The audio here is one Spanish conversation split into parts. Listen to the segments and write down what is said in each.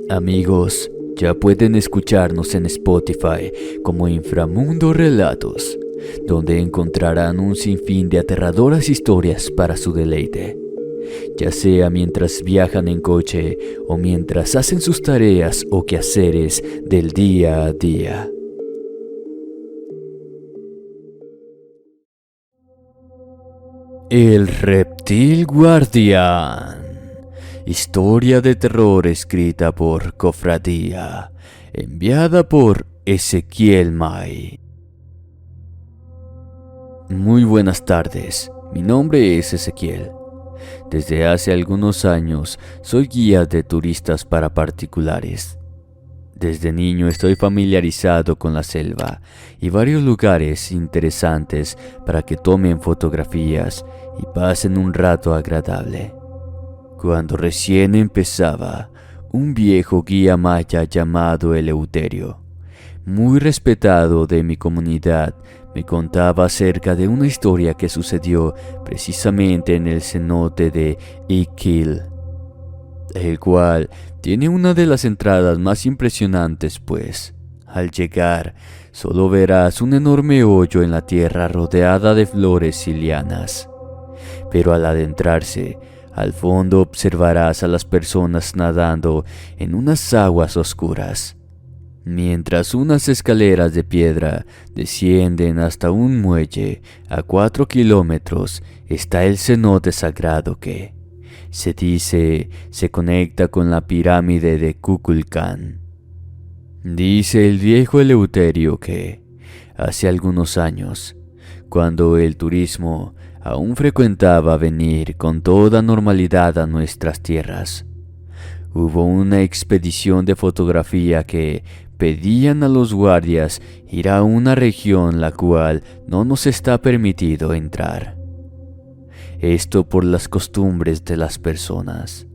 Amigos, ya pueden escucharnos en Spotify como Inframundo Relatos, donde encontrarán un sinfín de aterradoras historias para su deleite, ya sea mientras viajan en coche o mientras hacen sus tareas o quehaceres del día a día. El Reptil Guardián. Historia de terror escrita por Cofradía, enviada por Ezequiel May. Muy buenas tardes, mi nombre es Ezequiel. Desde hace algunos años soy guía de turistas para particulares. Desde niño estoy familiarizado con la selva y varios lugares interesantes para que tomen fotografías y pasen un rato agradable. Cuando recién empezaba, un viejo guía maya llamado Eleuterio, muy respetado de mi comunidad, me contaba acerca de una historia que sucedió precisamente en el cenote de Iquil, el cual tiene una de las entradas más impresionantes, pues, al llegar, solo verás un enorme hoyo en la tierra rodeada de flores y lianas. Pero al adentrarse, al fondo observarás a las personas nadando en unas aguas oscuras, mientras unas escaleras de piedra descienden hasta un muelle. A 4 kilómetros está el cenote sagrado que, se dice, se conecta con la pirámide de Kukulcán. Dice el viejo Eleuterio que, hace algunos años, cuando el turismo aún frecuentaba venir con toda normalidad a nuestras tierras, hubo una expedición de fotografía que pedían a los guardias ir a una región la cual no nos está permitido entrar. Esto por las costumbres de las personas.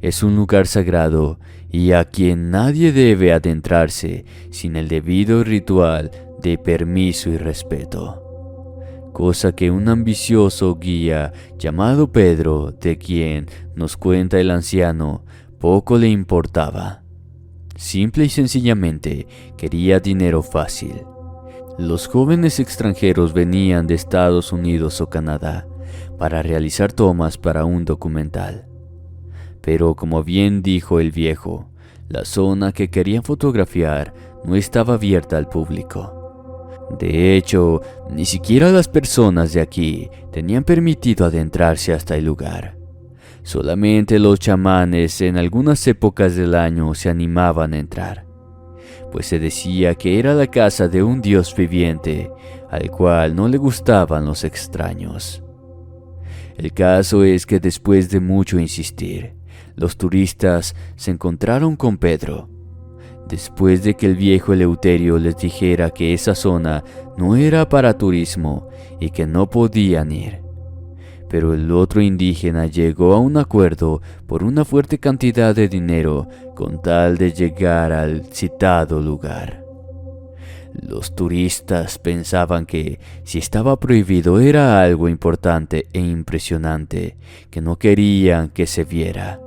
Es un lugar sagrado y a quien nadie debe adentrarse sin el debido ritual de permiso y respeto. Cosa que un ambicioso guía llamado Pedro, de quien nos cuenta el anciano, poco le importaba. Simple y sencillamente quería dinero fácil. Los jóvenes extranjeros venían de Estados Unidos o Canadá para realizar tomas para un documental. Pero como bien dijo el viejo, la zona que querían fotografiar no estaba abierta al público. De hecho, ni siquiera las personas de aquí tenían permitido adentrarse hasta el lugar. Solamente los chamanes en algunas épocas del año se animaban a entrar, pues se decía que era la casa de un dios viviente, al cual no le gustaban los extraños. El caso es que después de mucho insistir, los turistas se encontraron con Pedro. Después de que el viejo Eleuterio les dijera que esa zona no era para turismo y que no podían ir. Pero el otro indígena llegó a un acuerdo por una fuerte cantidad de dinero con tal de llegar al citado lugar. Los turistas pensaban que si estaba prohibido era algo importante e impresionante que no querían que se viera.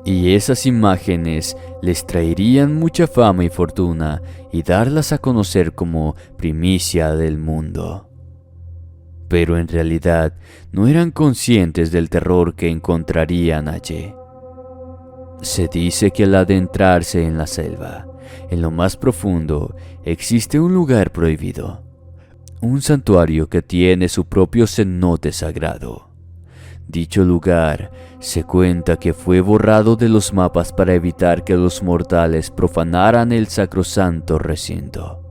Y esas imágenes les traerían mucha fama y fortuna y darlas a conocer como primicia del mundo. Pero en realidad no eran conscientes del terror que encontrarían allí. Se dice que al adentrarse en la selva, en lo más profundo, existe un lugar prohibido, un santuario que tiene su propio cenote sagrado. Dicho lugar se cuenta que fue borrado de los mapas para evitar que los mortales profanaran el sacrosanto recinto,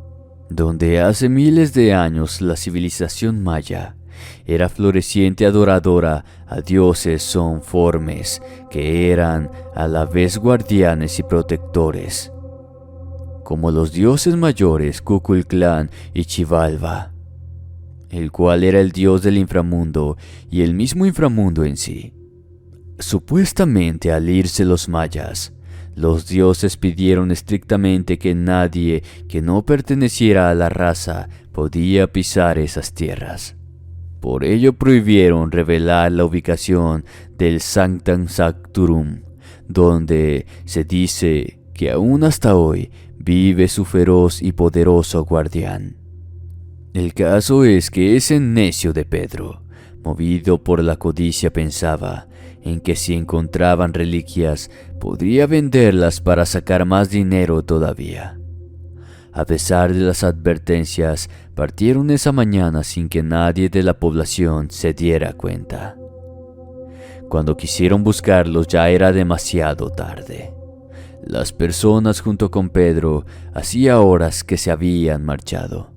donde hace miles de años la civilización maya era floreciente adoradora a dioses zoonformes que eran a la vez guardianes y protectores, como los dioses mayores Kukulcán y Xibalba, el cual era el dios del inframundo y el mismo inframundo en sí. Supuestamente al irse los mayas, los dioses pidieron estrictamente que nadie que no perteneciera a la raza podía pisar esas tierras. Por ello prohibieron revelar la ubicación del Sanctam Sanctorum, donde se dice que aún hasta hoy vive su feroz y poderoso guardián. El caso es que ese necio de Pedro, movido por la codicia, pensaba en que si encontraban reliquias, podría venderlas para sacar más dinero todavía. A pesar de las advertencias, partieron esa mañana sin que nadie de la población se diera cuenta. Cuando quisieron buscarlos ya era demasiado tarde. Las personas junto con Pedro hacía horas que se habían marchado.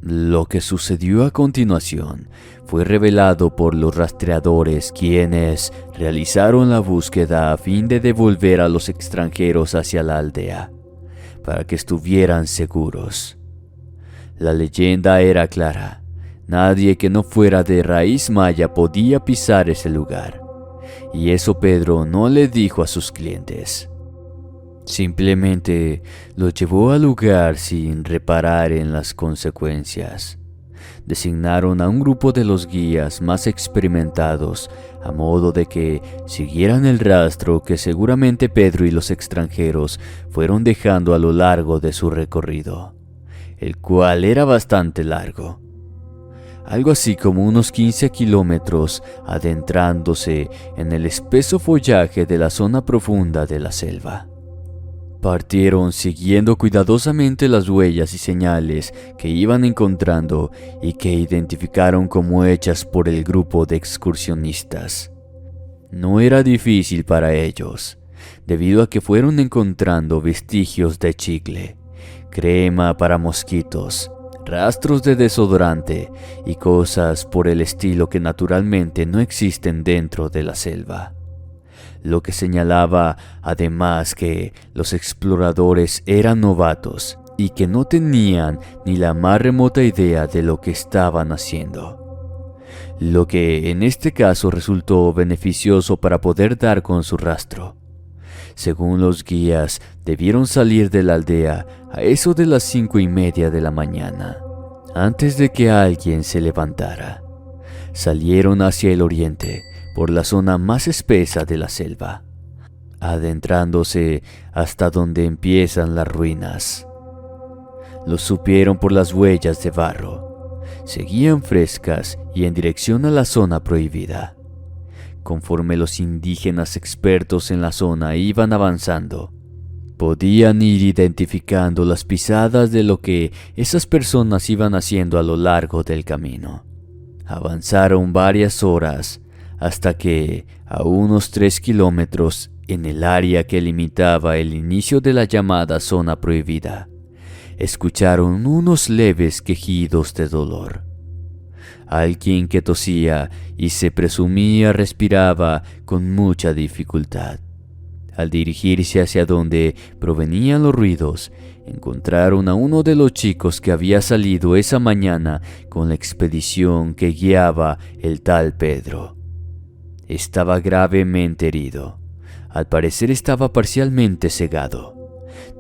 Lo que sucedió a continuación fue revelado por los rastreadores, quienes realizaron la búsqueda a fin de devolver a los extranjeros hacia la aldea, para que estuvieran seguros. La leyenda era clara: nadie que no fuera de raíz maya podía pisar ese lugar, y eso Pedro no le dijo a sus clientes. Simplemente lo llevó al lugar sin reparar en las consecuencias. Designaron a un grupo de los guías más experimentados a modo de que siguieran el rastro que seguramente Pedro y los extranjeros fueron dejando a lo largo de su recorrido, el cual era bastante largo. Algo así como unos 15 kilómetros, adentrándose en el espeso follaje de la zona profunda de la selva. Partieron siguiendo cuidadosamente las huellas y señales que iban encontrando y que identificaron como hechas por el grupo de excursionistas. No era difícil para ellos, debido a que fueron encontrando vestigios de chicle, crema para mosquitos, rastros de desodorante y cosas por el estilo que naturalmente no existen dentro de la selva. Lo que señalaba además que los exploradores eran novatos y que no tenían ni la más remota idea de lo que estaban haciendo. Lo que en este caso resultó beneficioso para poder dar con su rastro. Según los guías, debieron salir de la aldea a eso de las 5:30 de la mañana, antes de que alguien se levantara. Salieron hacia el oriente, por la zona más espesa de la selva, adentrándose hasta donde empiezan las ruinas. Lo supieron por las huellas de barro. Seguían frescas y en dirección a la zona prohibida. Conforme los indígenas expertos en la zona iban avanzando, podían ir identificando las pisadas de lo que esas personas iban haciendo a lo largo del camino. Avanzaron varias horas hasta que, a unos 3 kilómetros en el área que limitaba el inicio de la llamada zona prohibida, escucharon unos leves quejidos de dolor. Alguien que tosía y se presumía respiraba con mucha dificultad. Al dirigirse hacia donde provenían los ruidos, encontraron a uno de los chicos que había salido esa mañana con la expedición que guiaba el tal Pedro. Estaba gravemente herido. Al parecer estaba parcialmente cegado.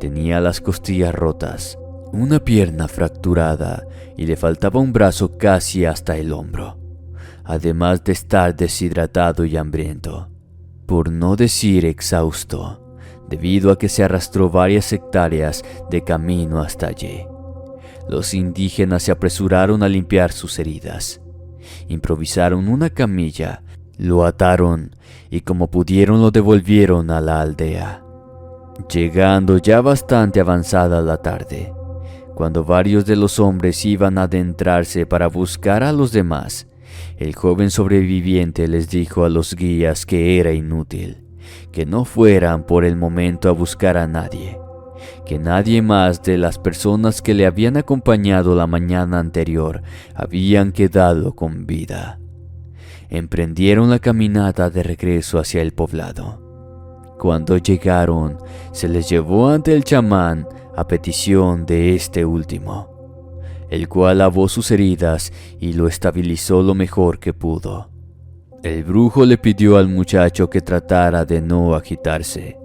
Tenía las costillas rotas, una pierna fracturada y le faltaba un brazo casi hasta el hombro, además de estar deshidratado y hambriento, por no decir exhausto, debido a que se arrastró varias hectáreas de camino hasta allí. Los indígenas se apresuraron a limpiar sus heridas. Improvisaron una camilla, lo ataron y como pudieron lo devolvieron a la aldea. Llegando ya bastante avanzada la tarde, cuando varios de los hombres iban a adentrarse para buscar a los demás, el joven sobreviviente les dijo a los guías que era inútil, que no fueran por el momento a buscar a nadie, que nadie más de las personas que le habían acompañado la mañana anterior habían quedado con vida. Emprendieron la caminata de regreso hacia el poblado. Cuando llegaron, se les llevó ante el chamán a petición de este último, el cual lavó sus heridas y lo estabilizó lo mejor que pudo. El brujo le pidió al muchacho que tratara de no agitarse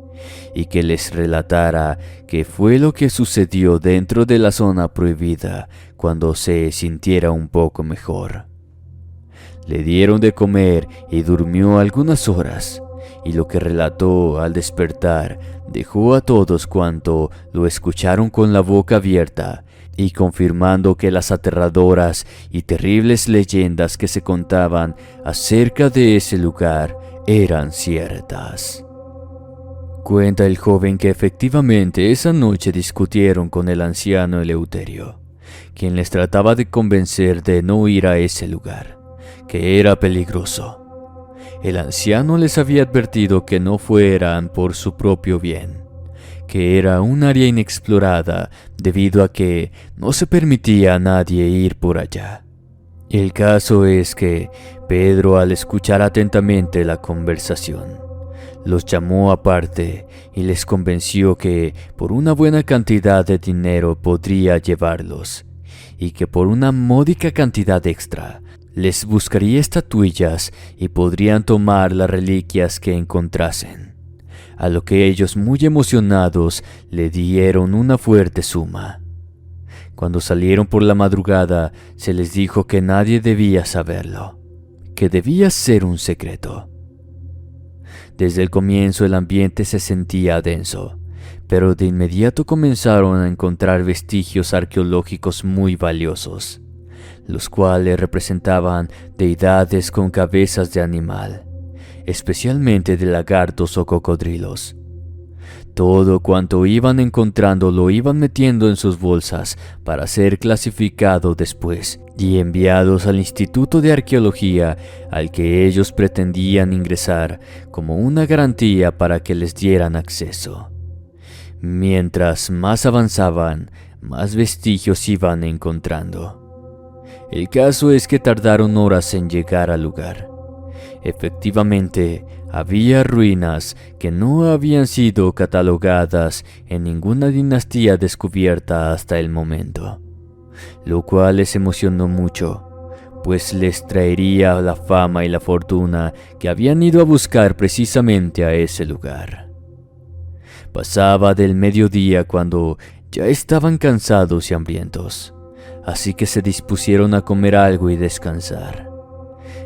y que les relatara qué fue lo que sucedió dentro de la zona prohibida cuando se sintiera un poco mejor. Le dieron de comer y durmió algunas horas, y lo que relató al despertar dejó a todos cuanto lo escucharon con la boca abierta y confirmando que las aterradoras y terribles leyendas que se contaban acerca de ese lugar eran ciertas. Cuenta el joven que efectivamente esa noche discutieron con el anciano Eleuterio, quien les trataba de convencer de no ir a ese lugar, que era peligroso. El anciano les había advertido que no fueran por su propio bien, que era un área inexplorada debido a que no se permitía a nadie ir por allá. El caso es que Pedro, al escuchar atentamente la conversación, los llamó aparte y les convenció que por una buena cantidad de dinero podría llevarlos y que por una módica cantidad extra les buscaría estatuillas y podrían tomar las reliquias que encontrasen, a lo que ellos, muy emocionados, le dieron una fuerte suma. Cuando salieron por la madrugada, se les dijo que nadie debía saberlo, que debía ser un secreto. Desde el comienzo el ambiente se sentía denso, pero de inmediato comenzaron a encontrar vestigios arqueológicos muy valiosos, los cuales representaban deidades con cabezas de animal, especialmente de lagartos o cocodrilos. Todo cuanto iban encontrando lo iban metiendo en sus bolsas para ser clasificado después y enviados al Instituto de Arqueología al que ellos pretendían ingresar como una garantía para que les dieran acceso. Mientras más avanzaban, más vestigios iban encontrando. El caso es que tardaron horas en llegar al lugar. Efectivamente, había ruinas que no habían sido catalogadas en ninguna dinastía descubierta hasta el momento, lo cual les emocionó mucho, pues les traería la fama y la fortuna que habían ido a buscar precisamente a ese lugar. Pasaba del mediodía cuando ya estaban cansados y hambrientos, así que se dispusieron a comer algo y descansar.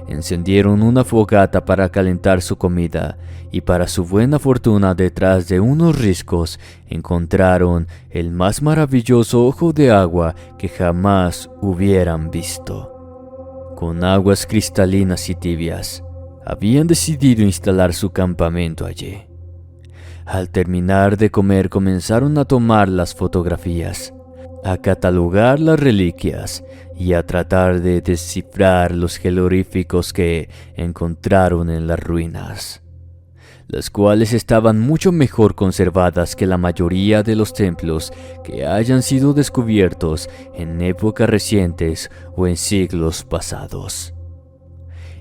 Encendieron una fogata para calentar su comida y para su buena fortuna detrás de unos riscos encontraron el más maravilloso ojo de agua que jamás hubieran visto. Con aguas cristalinas y tibias, habían decidido instalar su campamento allí. Al terminar de comer comenzaron a tomar las fotografías, a catalogar las reliquias y a tratar de descifrar los jeroglíficos que encontraron en las ruinas, las cuales estaban mucho mejor conservadas que la mayoría de los templos que hayan sido descubiertos en épocas recientes o en siglos pasados.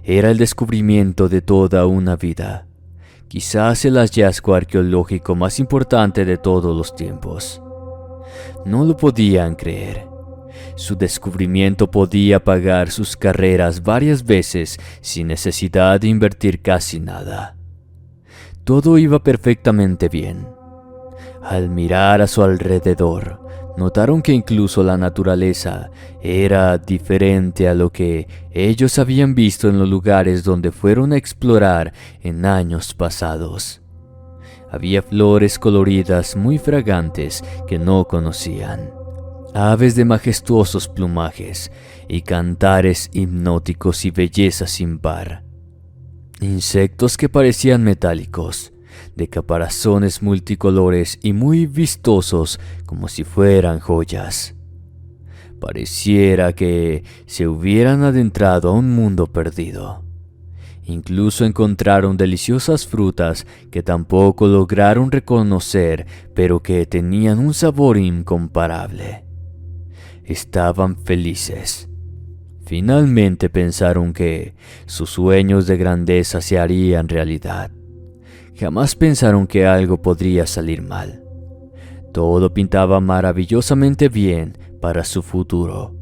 Era el descubrimiento de toda una vida, quizás el hallazgo arqueológico más importante de todos los tiempos. No lo podían creer. Su descubrimiento podía pagar sus carreras varias veces sin necesidad de invertir casi nada. Todo iba perfectamente bien. Al mirar a su alrededor, notaron que incluso la naturaleza era diferente a lo que ellos habían visto en los lugares donde fueron a explorar en años pasados. Había flores coloridas muy fragantes que no conocían, aves de majestuosos plumajes y cantares hipnóticos y belleza sin par, insectos que parecían metálicos, de caparazones multicolores y muy vistosos como si fueran joyas. Pareciera que se hubieran adentrado a un mundo perdido. Incluso encontraron deliciosas frutas que tampoco lograron reconocer, pero que tenían un sabor incomparable. Estaban felices. Finalmente pensaron que sus sueños de grandeza se harían realidad. Jamás pensaron que algo podría salir mal. Todo pintaba maravillosamente bien para su futuro,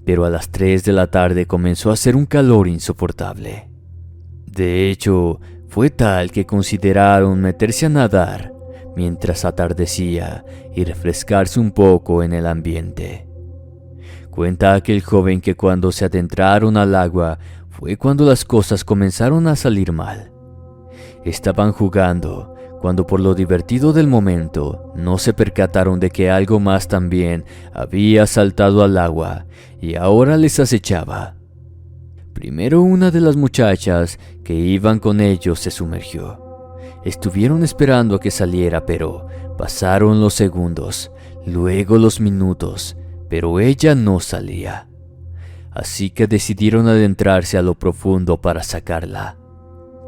pero a las 3 de la tarde comenzó a hacer un calor insoportable. De hecho, fue tal que consideraron meterse a nadar mientras atardecía y refrescarse un poco en el ambiente. Cuenta aquel joven que cuando se adentraron al agua fue cuando las cosas comenzaron a salir mal. Estaban jugando, cuando por lo divertido del momento no se percataron de que algo más también había saltado al agua y ahora les acechaba. Primero una de las muchachas que iban con ellos se sumergió. Estuvieron esperando a que saliera, pero pasaron los segundos, luego los minutos, pero ella no salía. Así que decidieron adentrarse a lo profundo para sacarla,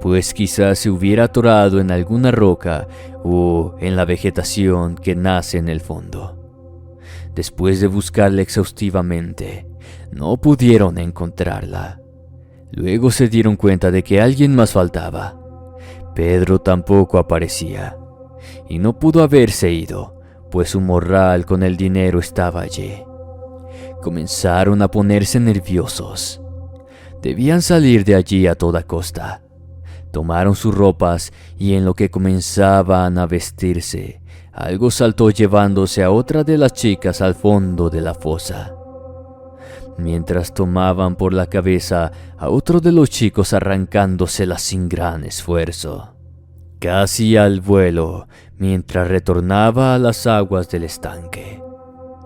pues quizás se hubiera atorado en alguna roca o en la vegetación que nace en el fondo. Después de buscarla exhaustivamente, no pudieron encontrarla. Luego se dieron cuenta de que alguien más faltaba. Pedro tampoco aparecía, y no pudo haberse ido, pues su morral con el dinero estaba allí. Comenzaron a ponerse nerviosos. Debían salir de allí a toda costa. Tomaron sus ropas y en lo que comenzaban a vestirse, algo saltó llevándose a otra de las chicas al fondo de la fosa. Mientras tomaban por la cabeza a otro de los chicos arrancándosela sin gran esfuerzo. Casi al vuelo, mientras retornaba a las aguas del estanque.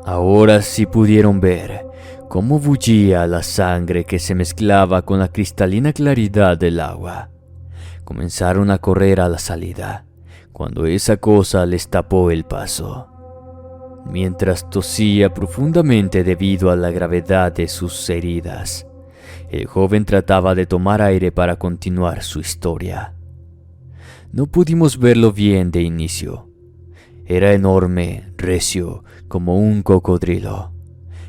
Ahora sí pudieron ver cómo bullía la sangre que se mezclaba con la cristalina claridad del agua. Comenzaron a correr a la salida, cuando esa cosa les tapó el paso. Mientras tosía profundamente debido a la gravedad de sus heridas, el joven trataba de tomar aire para continuar su historia. No pudimos verlo bien de inicio. Era enorme, recio, como un cocodrilo,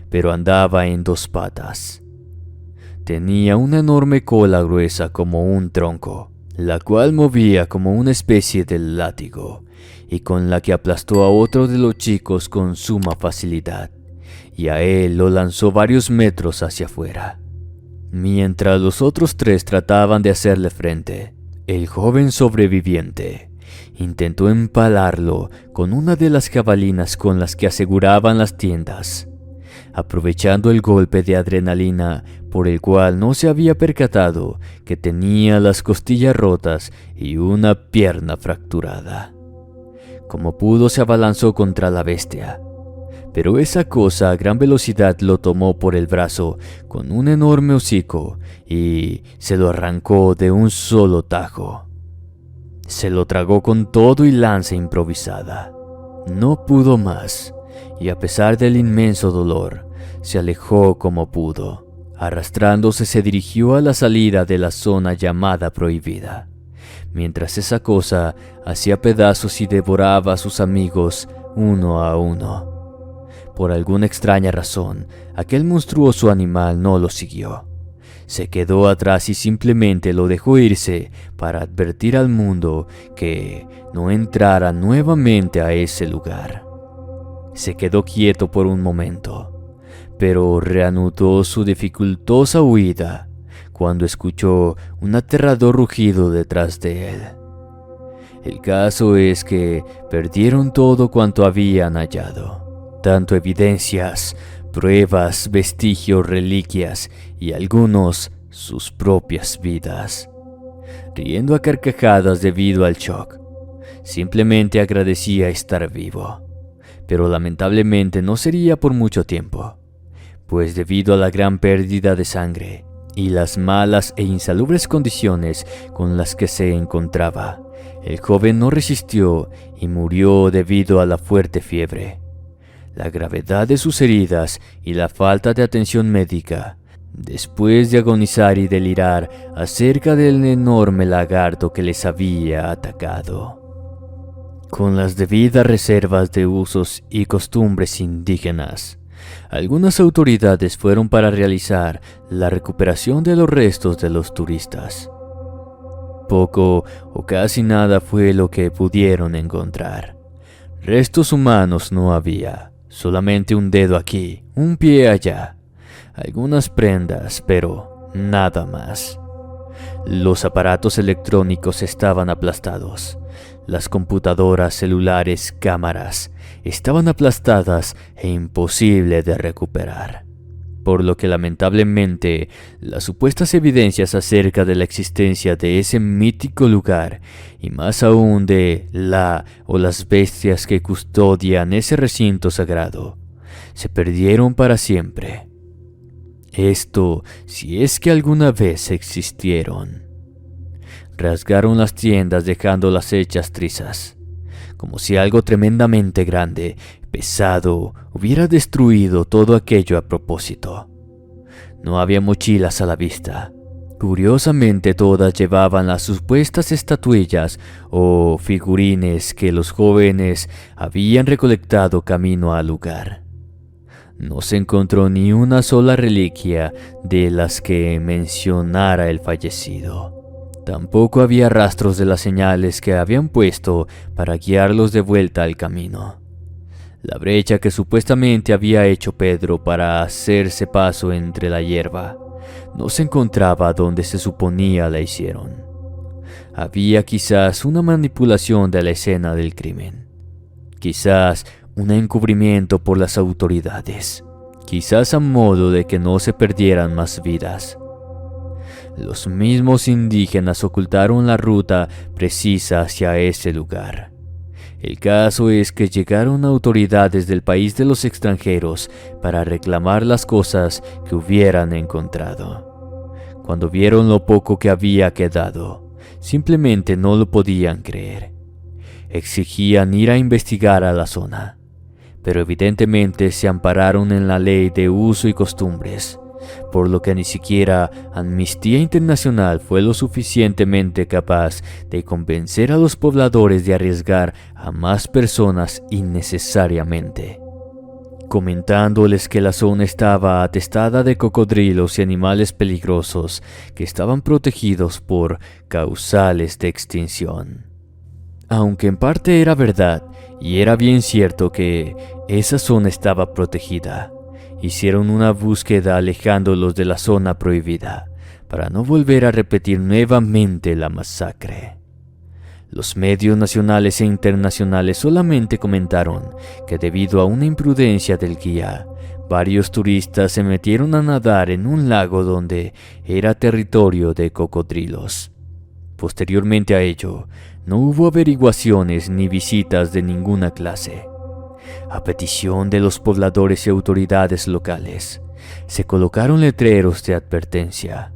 pero andaba en dos patas. Tenía una enorme cola gruesa como un tronco, la cual movía como una especie de látigo, y con la que aplastó a otro de los chicos con suma facilidad, y a él lo lanzó varios metros hacia afuera. Mientras los otros tres trataban de hacerle frente, el joven sobreviviente intentó empalarlo con una de las jabalinas con las que aseguraban las tiendas, aprovechando el golpe de adrenalina por el cual no se había percatado que tenía las costillas rotas y una pierna fracturada. Como pudo se abalanzó contra la bestia, pero esa cosa a gran velocidad lo tomó por el brazo con un enorme hocico y se lo arrancó de un solo tajo. Se lo tragó con todo y lanza improvisada. No pudo más, y a pesar del inmenso dolor, se alejó como pudo. Arrastrándose se dirigió a la salida de la zona llamada prohibida, mientras esa cosa hacía pedazos y devoraba a sus amigos uno a uno. Por alguna extraña razón, aquel monstruoso animal no lo siguió. Se quedó atrás y simplemente lo dejó irse para advertir al mundo que no entrara nuevamente a ese lugar. Se quedó quieto por un momento, pero reanudó su dificultosa huida cuando escuchó un aterrador rugido detrás de él. El caso es que perdieron todo cuanto habían hallado, tanto evidencias, pruebas, vestigios, reliquias y algunos sus propias vidas. Riendo a carcajadas debido al shock, simplemente agradecía estar vivo, pero lamentablemente no sería por mucho tiempo, pues debido a la gran pérdida de sangre y las malas e insalubres condiciones con las que se encontraba, el joven no resistió y murió debido a la fuerte fiebre, la gravedad de sus heridas y la falta de atención médica, después de agonizar y delirar acerca del enorme lagarto que les había atacado. Con las debidas reservas de usos y costumbres indígenas, algunas autoridades fueron para realizar la recuperación de los restos de los turistas. Poco o casi nada fue lo que pudieron encontrar. Restos humanos no había. Solamente un dedo aquí, un pie allá, algunas prendas, pero nada más. Los aparatos electrónicos estaban aplastados. Las computadoras, celulares, cámaras estaban aplastadas e imposible de recuperar. por lo que lamentablemente las supuestas evidencias acerca de la existencia de ese mítico lugar, y más aún de la o las bestias que custodian ese recinto sagrado, se perdieron para siempre. Esto si es que alguna vez existieron. Rasgaron las tiendas dejándolas hechas trizas, como si algo tremendamente grande, pesado, hubiera destruido todo aquello a propósito. No había mochilas a la vista. Curiosamente todas llevaban las supuestas estatuillas o figurines que los jóvenes habían recolectado camino al lugar. No se encontró ni una sola reliquia de las que mencionara el fallecido. Tampoco había rastros de las señales que habían puesto para guiarlos de vuelta al camino. La brecha que supuestamente había hecho Pedro para hacerse paso entre la hierba no se encontraba donde se suponía la hicieron. Había quizás una manipulación de la escena del crimen. Quizás un encubrimiento por las autoridades. Quizás a modo de que no se perdieran más vidas. Los mismos indígenas ocultaron la ruta precisa hacia ese lugar. El caso es que llegaron autoridades del país de los extranjeros para reclamar las cosas que hubieran encontrado. Cuando vieron lo poco que había quedado, simplemente no lo podían creer. Exigían ir a investigar a la zona, pero evidentemente se ampararon en la ley de uso y costumbres, por lo que ni siquiera Amnistía Internacional fue lo suficientemente capaz de convencer a los pobladores de arriesgar a más personas innecesariamente, comentándoles que la zona estaba atestada de cocodrilos y animales peligrosos que estaban protegidos por causales de extinción. Aunque en parte era verdad, y era bien cierto que esa zona estaba protegida, hicieron una búsqueda alejándolos de la zona prohibida, para no volver a repetir nuevamente la masacre. Los medios nacionales e internacionales solamente comentaron que debido a una imprudencia del guía, varios turistas se metieron a nadar en un lago donde era territorio de cocodrilos. Posteriormente a ello, no hubo averiguaciones ni visitas de ninguna clase. A petición de los pobladores y autoridades locales, se colocaron letreros de advertencia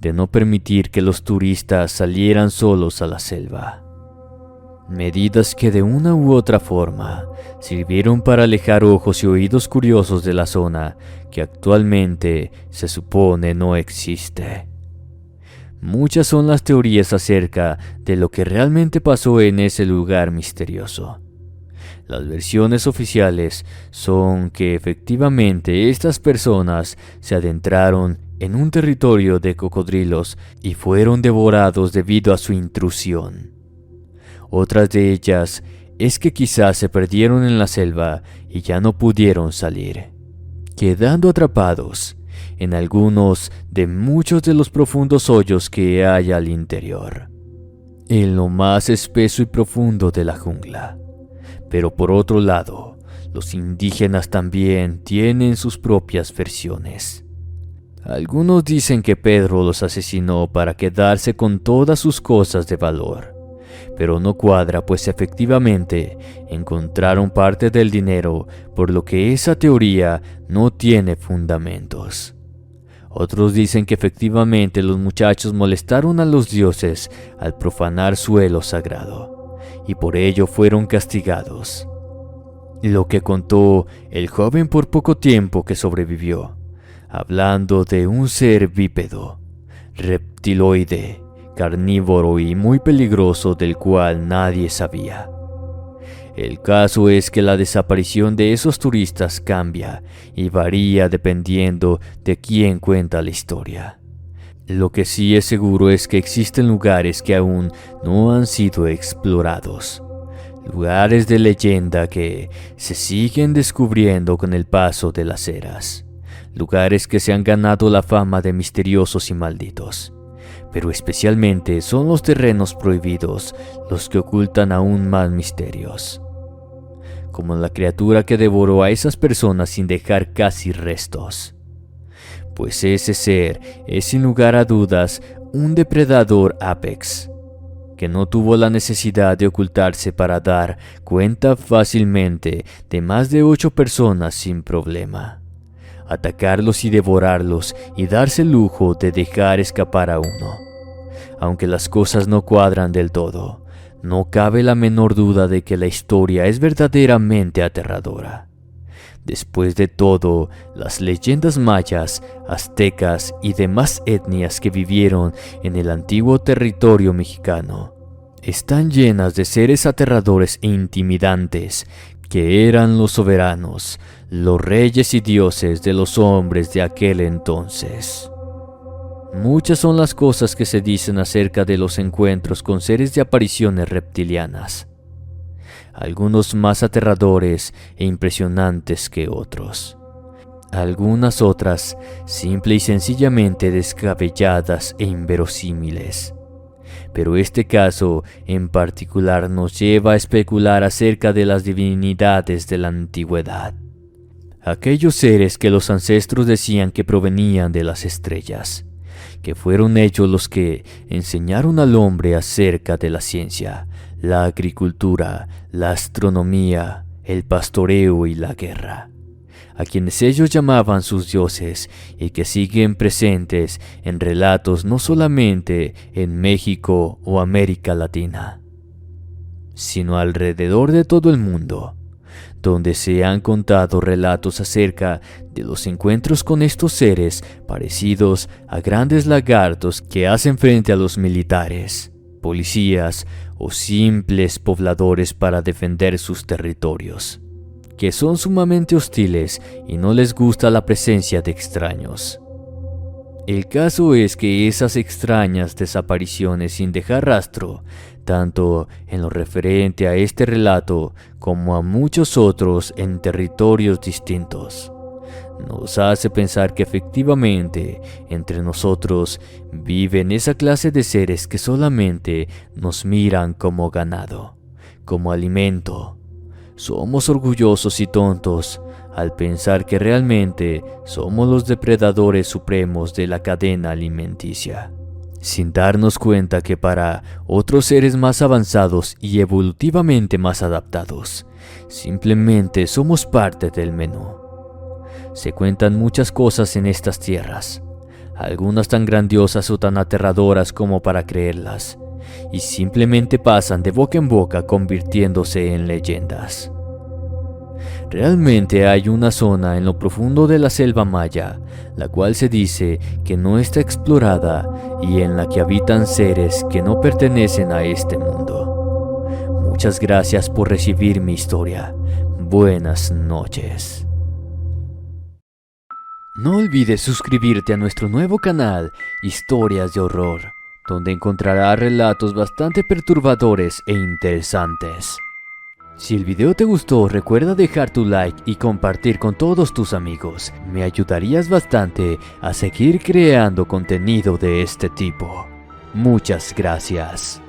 de no permitir que los turistas salieran solos a la selva. Medidas que de una u otra forma sirvieron para alejar ojos y oídos curiosos de la zona que actualmente se supone no existe. Muchas son las teorías acerca de lo que realmente pasó en ese lugar misterioso. Las versiones oficiales son que efectivamente estas personas se adentraron en un territorio de cocodrilos y fueron devorados debido a su intrusión. Otras de ellas es que quizás se perdieron en la selva y ya no pudieron salir, quedando atrapados en algunos de muchos de los profundos hoyos que hay al interior, en lo más espeso y profundo de la jungla. Pero por otro lado, los indígenas también tienen sus propias versiones. Algunos dicen que Pedro los asesinó para quedarse con todas sus cosas de valor, pero no cuadra, pues efectivamente encontraron parte del dinero, por lo que esa teoría no tiene fundamentos. Otros dicen que efectivamente los muchachos molestaron a los dioses al profanar suelo sagrado, y por ello fueron castigados. Lo que contó el joven por poco tiempo que sobrevivió, hablando de un ser bípedo, reptiloide, carnívoro y muy peligroso del cual nadie sabía. El caso es que la desaparición de esos turistas cambia y varía dependiendo de quién cuenta la historia. Lo que sí es seguro es que existen lugares que aún no han sido explorados. Lugares de leyenda que se siguen descubriendo con el paso de las eras. Lugares que se han ganado la fama de misteriosos y malditos. Pero especialmente son los terrenos prohibidos los que ocultan aún más misterios. Como la criatura que devoró a esas personas sin dejar casi restos. pues ese ser es sin lugar a dudas un depredador apex, que no tuvo la necesidad de ocultarse para dar cuenta fácilmente de más de 8 personas sin problema, atacarlos y devorarlos y darse el lujo de dejar escapar a uno. Aunque las cosas no cuadran del todo, no cabe la menor duda de que la historia es verdaderamente aterradora. Después de todo, las leyendas mayas, aztecas y demás etnias que vivieron en el antiguo territorio mexicano están llenas de seres aterradores e intimidantes que eran los soberanos, los reyes y dioses de los hombres de aquel entonces. Muchas son las cosas que se dicen acerca de los encuentros con seres de apariciones reptilianas, algunos más aterradores e impresionantes que otros, algunas otras simple y sencillamente descabelladas e inverosímiles. Pero este caso en particular nos lleva a especular acerca de las divinidades de la antigüedad, aquellos seres que los ancestros decían que provenían de las estrellas, que fueron ellos los que enseñaron al hombre acerca de la ciencia, la agricultura, la astronomía, el pastoreo y la guerra, a quienes ellos llamaban sus dioses y que siguen presentes en relatos no solamente en México o América Latina, sino alrededor de todo el mundo, donde se han contado relatos acerca de los encuentros con estos seres parecidos a grandes lagartos que hacen frente a los militares, policías o simples pobladores para defender sus territorios, que son sumamente hostiles y no les gusta la presencia de extraños. El caso es que esas extrañas desapariciones sin dejar rastro, tanto en lo referente a este relato como a muchos otros en territorios distintos, nos hace pensar que efectivamente entre nosotros viven esa clase de seres que solamente nos miran como ganado, como alimento. Somos orgullosos y tontos al pensar que realmente somos los depredadores supremos de la cadena alimenticia, sin darnos cuenta que para otros seres más avanzados y evolutivamente más adaptados, simplemente somos parte del menú. Se cuentan muchas cosas en estas tierras, algunas tan grandiosas o tan aterradoras como para creerlas, y simplemente pasan de boca en boca convirtiéndose en leyendas. Realmente hay una zona en lo profundo de la selva maya, la cual se dice que no está explorada y en la que habitan seres que no pertenecen a este mundo. Muchas gracias por recibir mi historia. Buenas noches. No olvides suscribirte a nuestro nuevo canal, Historias de Horror, donde encontrarás relatos bastante perturbadores e interesantes. Si el video te gustó, recuerda dejar tu like y compartir con todos tus amigos. Me ayudarías bastante a seguir creando contenido de este tipo. Muchas gracias.